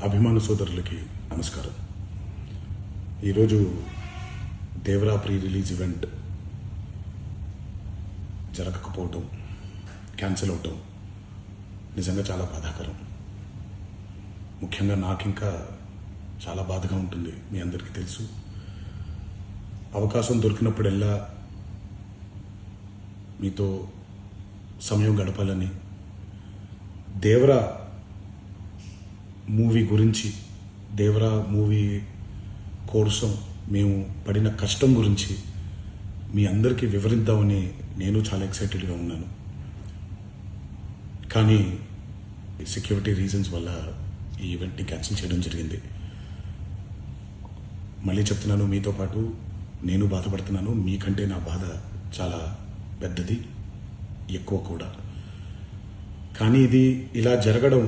అభిమాన సోదరులకి నమస్కారం. ఈరోజు దేవరా ప్రీ రిలీజ్ ఈవెంట్ జరగకపోవటం, క్యాన్సిల్ అవటం నిజంగా చాలా బాధాకరం. ముఖ్యంగా నాకు ఇంకా చాలా బాధగా ఉంటుంది. మీ అందరికీ తెలుసు, అవకాశం దొరికినప్పుడల్లా మీతో సమయం గడపాలని, దేవరా మూవీ గురించి, దేవరా మూవీ కోసం మేము పడిన కష్టం గురించి మీ అందరికీ వివరిద్దామని నేను చాలా ఎక్సైటెడ్గా ఉన్నాను. కానీ సెక్యూరిటీ రీజన్స్ వల్ల ఈ ఈవెంట్ని క్యాన్సిల్ చేయడం జరిగింది. మళ్ళీ చెప్తున్నాను, మీతో పాటు నేను బాధపడుతున్నాను. మీకంటే నా బాధ చాలా పెద్దది, ఎక్కువ కూడా. కానీ ఇది ఇలా జరగడం